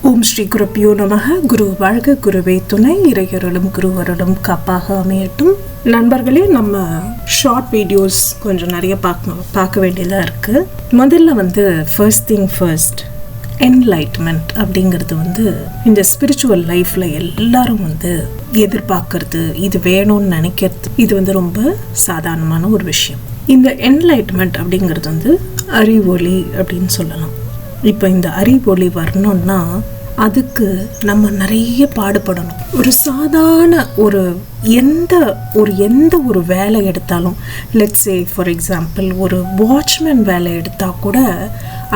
ஓம் ஸ்ரீ குருப்பியோ நமக. குரு வாழ்க, குருவே துணை, இறையருளும் குருவருளும் காப்பாக அமையட்டும். நண்பர்களே, நம்ம ஷார்ட் வீடியோஸ் கொஞ்சம் நிறைய பார்க்க வேண்டியதாக இருக்குது. முதல்ல ஃபர்ஸ்ட் திங் ஃபர்ஸ்ட், என்லைட்மெண்ட் அப்படிங்கிறது இந்த ஸ்பிரிச்சுவல் லைஃப்பில் எல்லாரும் எதிர்பார்க்கறது, இது வேணும்னு நினைக்கிறது, இது ரொம்ப சாதாரணமான ஒரு விஷயம். இந்த என்லைட்மெண்ட் அப்படிங்கிறது அறிவொளி அப்படின்னு சொல்லலாம். இப்போ இந்த அறிவொளி வரணும்னா அதுக்கு நம்ம நிறைய பாடுபடணும். ஒரு சாதாரண எந்த ஒரு வேலை எடுத்தாலும், லெட்ஸ் சே ஃபார் எக்ஸாம்பிள் ஒரு வாட்ச்மேன் வேலை எடுத்தால் கூட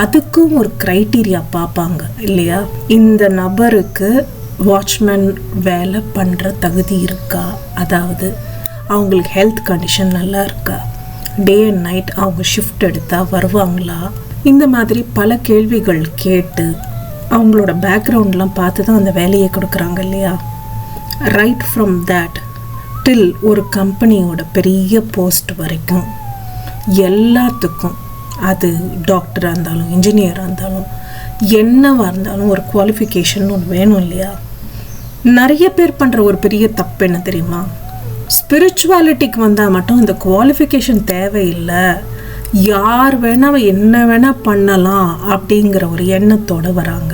அதுக்கும் ஒரு க்ரைட்டீரியா பார்ப்பாங்க இல்லையா? இந்த நபருக்கு வாட்ச்மேன் வேலை பண்ணுற தகுதி இருக்கா, அதாவது அவங்களுக்கு ஹெல்த் கண்டிஷன் நல்லா இருக்கா, டே அண்ட் நைட் அவங்க ஷிஃப்ட் எடுத்தால் வருவாங்களா, இந்த மாதிரி பல கேள்விகள் கேட்டு அவங்களோட பேக்ரவுண்ட்லாம் பார்த்து தான் அந்த வேலையை கொடுக்குறாங்க இல்லையா? ரைட் ஃப்ரம் தேட் டில் ஒரு கம்பெனியோட பெரிய போஸ்ட் வரைக்கும் எல்லாத்துக்கும், அது டாக்டராக இருந்தாலும் இன்ஜினியராக இருந்தாலும் என்னவாக இருந்தாலும் ஒரு குவாலிஃபிகேஷன் ஒன்று வேணும் இல்லையா? நிறைய பேர் பண்ணுற ஒரு பெரிய தப்பு என்ன தெரியுமா? ஸ்பிரிச்சுவாலிட்டிக்கு வந்தால் மட்டும் இந்த குவாலிஃபிகேஷன் தேவையில்லை, யார் வேணால் என்ன வேணால் பண்ணலாம் அப்படிங்கிற ஒரு எண்ணத்தோடு வராங்க.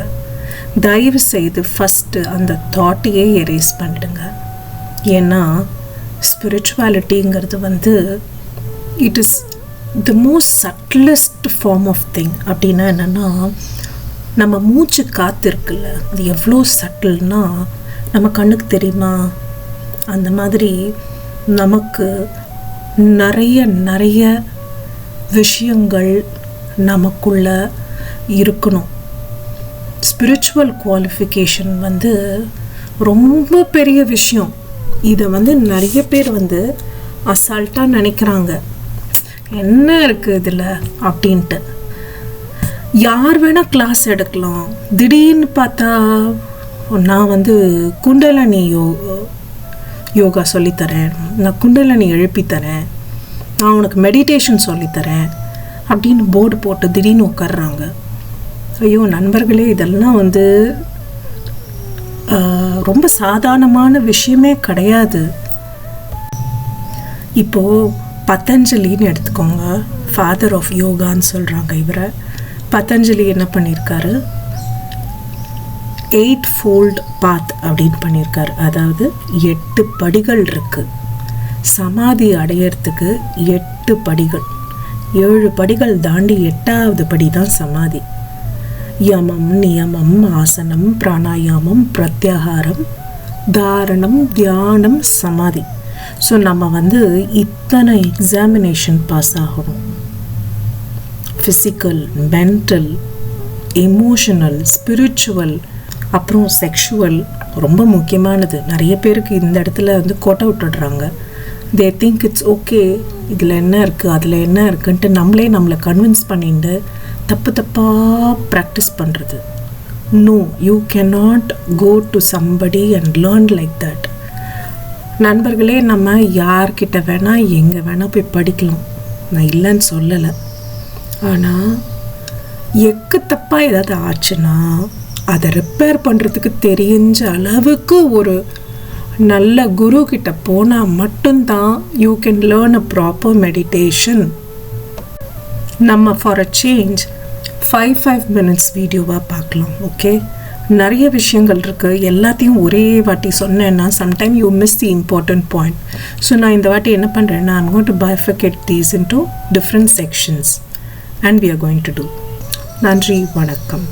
தயவு செய்து ஃபஸ்ட்டு அந்த தாட்டையே எரேஸ் பண்ணிடுங்க. ஏன்னா ஸ்பிரிச்சுவாலிட்டிங்கிறது it is the most subtlest form of thing. அப்படின்னா என்னென்னா, நம்ம மூச்சு காற்று இருக்குல்ல, அது எவ்வளோ சட்டில்னா நம்ம கண்ணுக்கு தெரியுமா? அந்த மாதிரி நமக்கு நிறைய விஷயங்கள் நமக்குள்ள இருக்கணும். ஸ்பிரிச்சுவல் குவாலிஃபிகேஷன் ரொம்ப பெரிய விஷயம். இதை நிறைய பேர் அசால்ட்டாக நினைக்கிறாங்க, என்ன இருக்குது இதில் அப்படின்ட்டு. யார் வேணால் கிளாஸ் எடுக்கலாம். திடீர்னு பார்த்தா நான் குண்டலினி யோகா சொல்லித்தரேன், நான் குண்டலினி எழுப்பித்தரேன், நான் உனக்கு மெடிடேஷன் சொல்லித்தரேன் அப்படின்னு போர்டு போட்டு திடீர்னு உட்கார்றாங்க. ஐயோ நண்பர்களே, இதெல்லாம் ரொம்ப சாதாரணமான விஷயமே கிடையாது. இப்போது பதஞ்சலின்னு எடுத்துக்கோங்க, ஃபாதர் ஆஃப் யோகான்னு சொல்கிறாங்க இவரை. பதஞ்சலி என்ன பண்ணியிருக்காரு? 8-fold path அப்படின்னு பண்ணியிருக்காரு. அதாவது 8 படிகள் இருக்குது. சமாதி அடையிறதுக்கு 8 படிகள், 7 படிகள் தாண்டி 8வது படி தான் சமாதி. யமம், நியமம், ஆசனம், பிராணாயாமம், பிரத்யாகாரம், தாரணம், தியானம், சமாதி. ஸோ நம்ம இத்தனை எக்ஸாமினேஷன் பாஸ் ஆகணும். ஃபிசிக்கல், மென்டல், எமோஷனல், ஸ்பிரிச்சுவல், அப்புறம் செக்ஷுவல். ரொம்ப முக்கியமானது. நிறைய பேருக்கு இந்த இடத்துல கோட்டை விட்டுடுறாங்க. தே திங்க் இட்ஸ் ஓகே, இதில் என்ன இருக்குது அதில் என்ன இருக்குன்ட்டு நம்மளை கன்வின்ஸ் பண்ணிட்டு தப்பாக ப்ராக்டிஸ் பண்ணுறது. No, you cannot go to somebody and learn like that. நண்பர்களே, நம்ம யார்கிட்ட வேணால் எங்கே வேணால் போய் படிக்கலாம், நான் இல்லைன்னு சொல்லலை. ஆனால் எக்கு தப்பாக ஏதாவது ஆச்சுன்னா அதை ரிப்பேர் பண்ணுறதுக்கு தெரிஞ்ச அளவுக்கு ஒரு நல்ல குரு கிட்ட போனால் மட்டும்தான் you can learn a proper meditation. நம்ம ஃபார் அ சேஞ்ச் 5 மினிட்ஸ் வீடியோவாக பார்க்கலாம். ஓகே, நிறைய விஷயங்கள் இருக்குது. எல்லாத்தையும் ஒரே வாட்டி சொன்னேன்னா sometime you miss the important point. So நான் இந்த வாட்டி என்ன பண்ணுறேன்னா, I'm going to bifurcate these into different sections and we are going to do. நன்றி, வணக்கம்.